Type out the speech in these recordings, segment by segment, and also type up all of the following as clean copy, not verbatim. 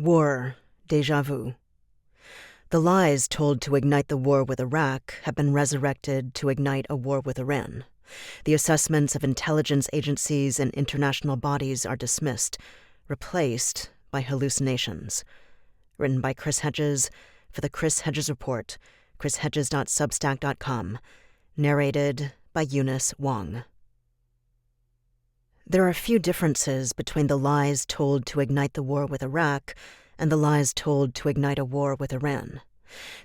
War, Deja vu. The lies told to ignite the war with Iraq have been resurrected to ignite a war with Iran. The assessments of intelligence agencies and international bodies are dismissed, replaced by hallucinations. Written by Chris Hedges for the Chris Hedges Report, chrishedges.substack.com. Narrated by Eunice Wong. There are few differences between the lies told to ignite the war with Iraq and the lies told to ignite a war with Iran.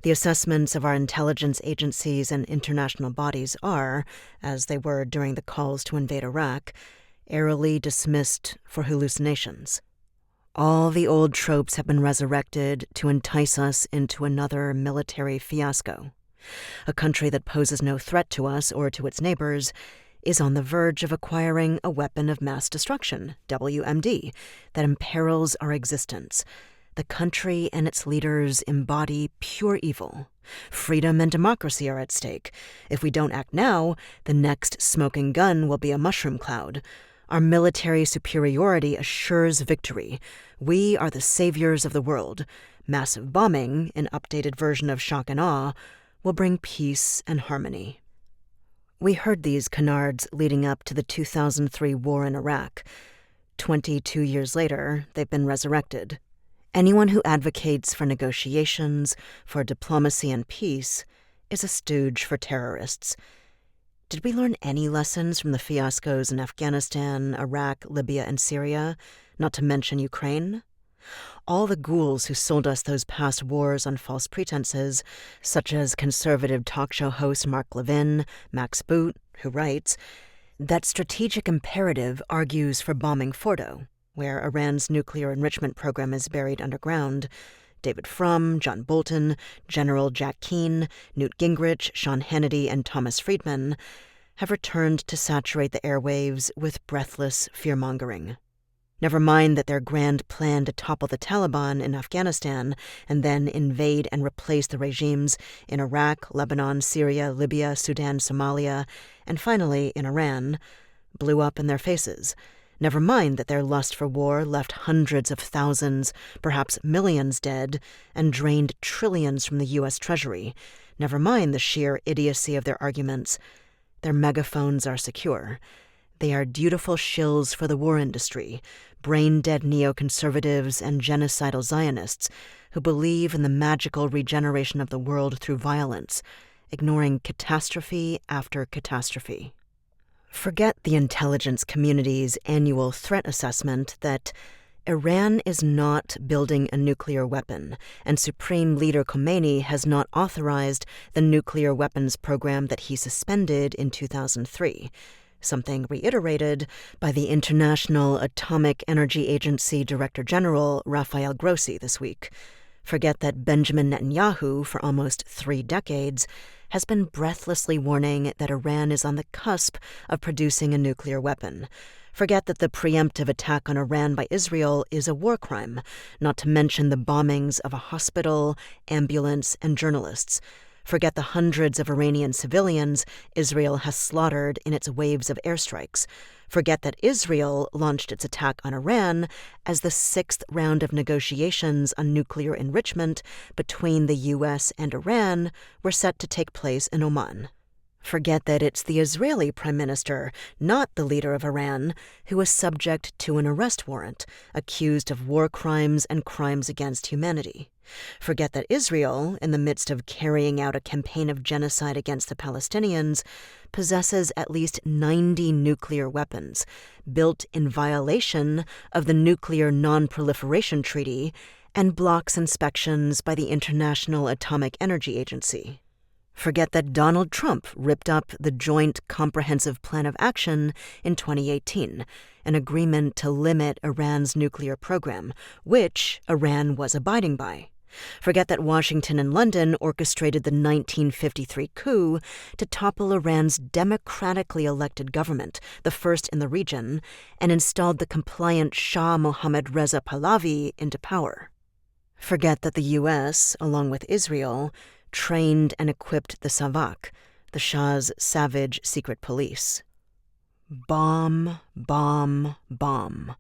The assessments of our intelligence agencies and international bodies are, as they were during the calls to invade Iraq, airily dismissed for hallucinations. All the old tropes have been resurrected to entice us into another military fiasco. A country that poses no threat to us or to its neighbors is on the verge of acquiring a weapon of mass destruction, WMD, that imperils our existence. The country and its leaders embody pure evil. Freedom and democracy are at stake. If we don't act now, the next smoking gun will be a mushroom cloud. Our military superiority assures victory. We are the saviors of the world. Massive bombing, an updated version of shock and awe, will bring peace and harmony. We heard these canards leading up to the 2003 war in Iraq. 22 years later, they've been resurrected. Anyone who advocates for negotiations, for diplomacy and peace, is a stooge for terrorists. Did we learn any lessons from the fiascos in Afghanistan, Iraq, Libya, and Syria, not to mention Ukraine? All the ghouls who sold us those past wars on false pretenses, such as conservative talk show host Mark Levin, Max Boot, who writes, that strategic imperative argues for bombing Fordo, where Iran's nuclear enrichment program is buried underground. David Frum, John Bolton, General Jack Keane, Newt Gingrich, Sean Hannity, and Thomas Friedman have returned to saturate the airwaves with breathless fear-mongering. Never mind that their grand plan to topple the Taliban in Afghanistan and then invade and replace the regimes in Iraq, Lebanon, Syria, Libya, Sudan, Somalia, and finally in Iran, blew up in their faces. Never mind that their lust for war left hundreds of thousands, perhaps millions dead, and drained trillions from the U.S. Treasury. Never mind the sheer idiocy of their arguments. Their megaphones are secure. They are dutiful shills for the war industry, brain-dead neoconservatives and genocidal Zionists who believe in the magical regeneration of the world through violence, ignoring catastrophe after catastrophe. Forget the intelligence community's annual threat assessment that Iran is not building a nuclear weapon, and Supreme Leader Khomeini has not authorized the nuclear weapons program that he suspended in 2003. Something reiterated by the International Atomic Energy Agency Director General Rafael Grossi this week. Forget that Benjamin Netanyahu, for almost 3 decades, has been breathlessly warning that Iran is on the cusp of producing a nuclear weapon. Forget that the preemptive attack on Iran by Israel is a war crime, not to mention the bombings of a hospital, ambulance, and journalists. Forget the hundreds of Iranian civilians Israel has slaughtered in its waves of airstrikes. Forget that Israel launched its attack on Iran as the 6th round of negotiations on nuclear enrichment between the U.S. and Iran were set to take place in Oman. Forget that it's the Israeli prime minister, not the leader of Iran, who is subject to an arrest warrant, accused of war crimes and crimes against humanity. Forget that Israel, in the midst of carrying out a campaign of genocide against the Palestinians, possesses at least 90 nuclear weapons, built in violation of the Nuclear Non-Proliferation Treaty, and blocks inspections by the International Atomic Energy Agency. Forget that Donald Trump ripped up the Joint Comprehensive Plan of Action in 2018, an agreement to limit Iran's nuclear program, which Iran was abiding by. Forget that Washington and London orchestrated the 1953 coup to topple Iran's democratically elected government, the first in the region, and installed the compliant Shah Mohammad Reza Pahlavi into power. Forget that the U.S., along with Israel, trained and equipped the Savak, the Shah's savage secret police. Bomb, bomb, bomb.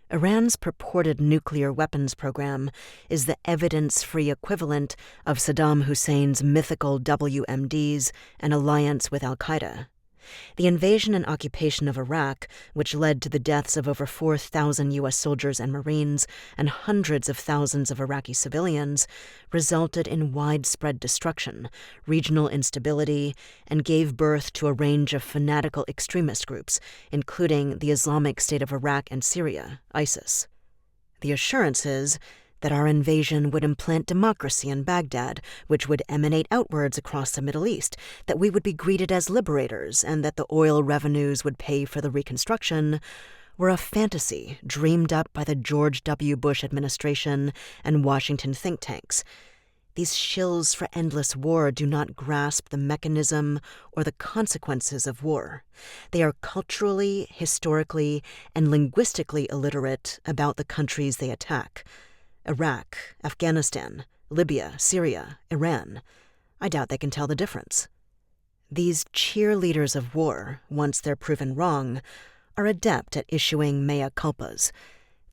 Iran's purported nuclear weapons program is the evidence-free equivalent of Saddam Hussein's mythical WMDs and alliance with al-Qaeda. The invasion and occupation of Iraq, which led to the deaths of over 4,000 U.S. soldiers and Marines and hundreds of thousands of Iraqi civilians, resulted in widespread destruction, regional instability, and gave birth to a range of fanatical extremist groups, including the Islamic State of Iraq and Syria, ISIS. The assurances that our invasion would implant democracy in Baghdad, which would emanate outwards across the Middle East, that we would be greeted as liberators, and that the oil revenues would pay for the reconstruction, were a fantasy dreamed up by the George W. Bush administration and Washington think tanks. These shills for endless war do not grasp the mechanism or the consequences of war. They are culturally, historically, and linguistically illiterate about the countries they attack. Iraq, Afghanistan, Libya, Syria, Iran. I doubt they can tell the difference. These cheerleaders of war, once they're proven wrong, are adept at issuing mea culpas.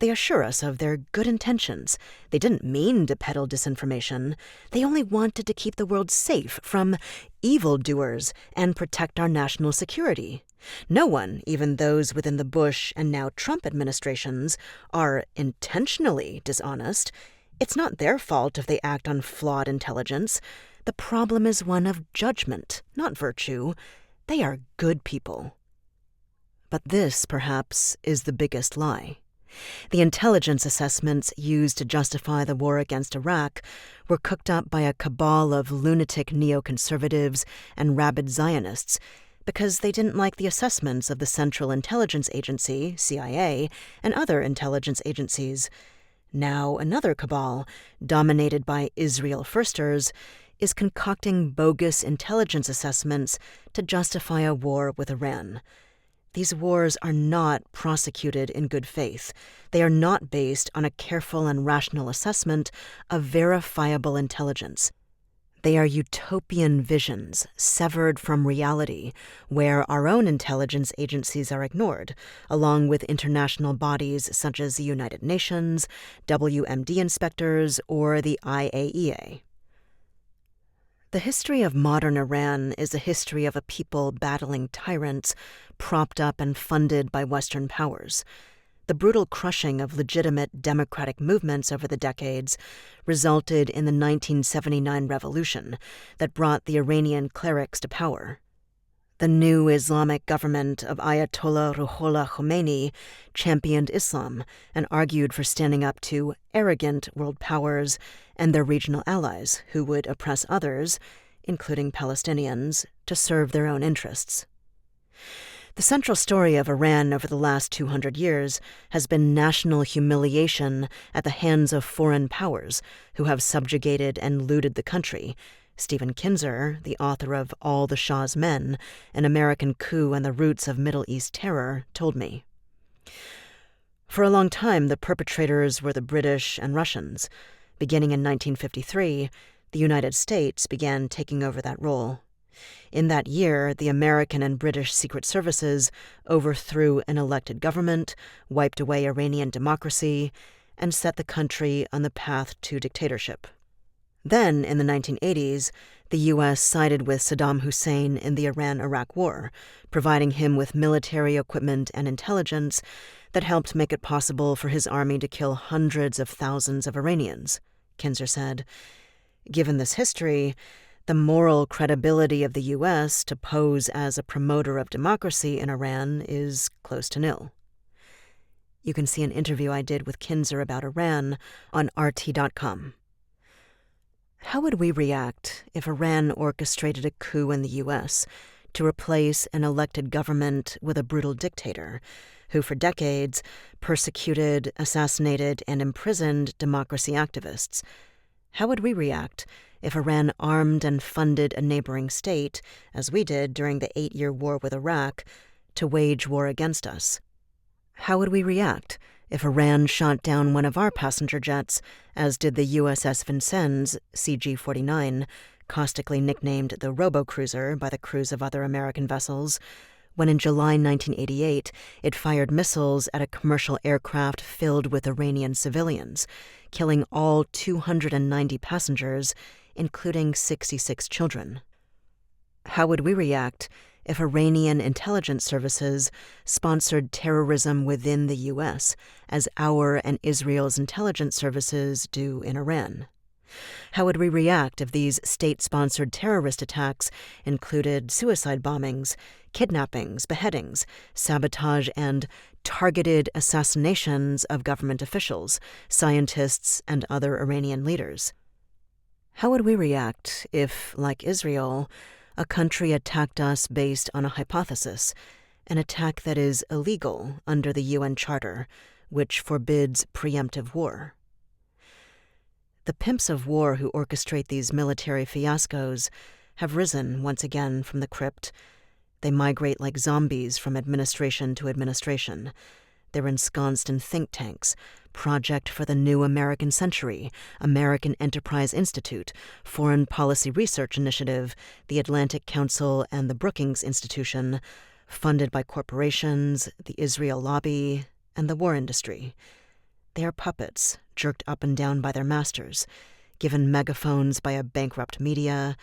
They assure us of their good intentions. They didn't mean to peddle disinformation. They only wanted to keep the world safe from evildoers and protect our national security. No one, even those within the Bush and now Trump administrations, are intentionally dishonest. It's not their fault if they act on flawed intelligence. The problem is one of judgment, not virtue. They are good people. But this, perhaps, is the biggest lie. The intelligence assessments used to justify the war against Iraq were cooked up by a cabal of lunatic neoconservatives and rabid Zionists because they didn't like the assessments of the Central Intelligence Agency, CIA, and other intelligence agencies. Now another cabal, dominated by Israel firsters, is concocting bogus intelligence assessments to justify a war with Iran. These wars are not prosecuted in good faith. They are not based on a careful and rational assessment of verifiable intelligence. They are utopian visions severed from reality, where our own intelligence agencies are ignored, along with international bodies such as the United Nations, WMD inspectors, or the IAEA. The history of modern Iran is a history of a people battling tyrants, propped up and funded by Western powers. The brutal crushing of legitimate democratic movements over the decades resulted in the 1979 revolution that brought the Iranian clerics to power. The new Islamic government of Ayatollah Ruhollah Khomeini championed Islam and argued for standing up to arrogant world powers and their regional allies who would oppress others, including Palestinians, to serve their own interests. The central story of Iran over the last 200 years has been national humiliation at the hands of foreign powers who have subjugated and looted the country. Stephen Kinzer, the author of All the Shah's Men, An American Coup and the Roots of Middle East Terror, told me. For a long time, the perpetrators were the British and Russians. Beginning in 1953, the United States began taking over that role. In that year, the American and British secret services overthrew an elected government, wiped away Iranian democracy, and set the country on the path to dictatorship. Then, in the 1980s, the U.S. sided with Saddam Hussein in the Iran-Iraq War, providing him with military equipment and intelligence that helped make it possible for his army to kill hundreds of thousands of Iranians, Kinzer said. Given this history, the moral credibility of the U.S. to pose as a promoter of democracy in Iran is close to nil. You can see an interview I did with Kinzer about Iran on RT.com. How would we react if Iran orchestrated a coup in the U.S. to replace an elected government with a brutal dictator who for decades persecuted, assassinated, and imprisoned democracy activists? How would we react if Iran armed and funded a neighboring state, as we did during the 8-year war with Iraq, to wage war against us? How would we react if Iran shot down one of our passenger jets, as did the USS Vincennes CG-49, caustically nicknamed the Robo-Cruiser by the crews of other American vessels, when in July 1988 it fired missiles at a commercial aircraft filled with Iranian civilians, killing all 290 passengers, including 66 children. How would we react if Iranian intelligence services sponsored terrorism within the U.S., as our and Israel's intelligence services do in Iran? How would we react if these state-sponsored terrorist attacks included suicide bombings, kidnappings, beheadings, sabotage, and targeted assassinations of government officials, scientists, and other Iranian leaders? How would we react if, like Israel, a country attacked us based on a hypothesis, an attack that is illegal under the UN Charter, which forbids preemptive war? The pimps of war who orchestrate these military fiascos have risen once again from the crypt. They migrate like zombies from administration to administration. They're ensconced in think tanks, Project for the New American Century, American Enterprise Institute, Foreign Policy Research Initiative, the Atlantic Council, and the Brookings Institution, funded by corporations, the Israel lobby, and the war industry. They are puppets, jerked up and down by their masters, given megaphones by a bankrupt media,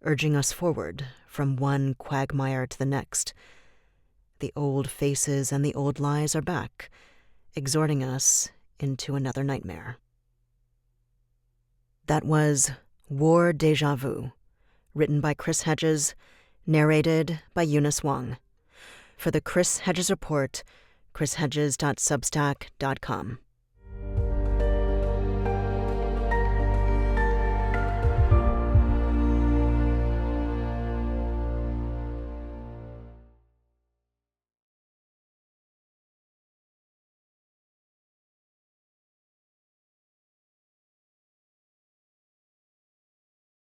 urging us forward from one quagmire to the next. The old faces and the old lies are back, exhorting us into another nightmare. That was War Deja Vu, written by Chris Hedges, narrated by Eunice Wong. For the Chris Hedges Report, chrishedges.substack.com.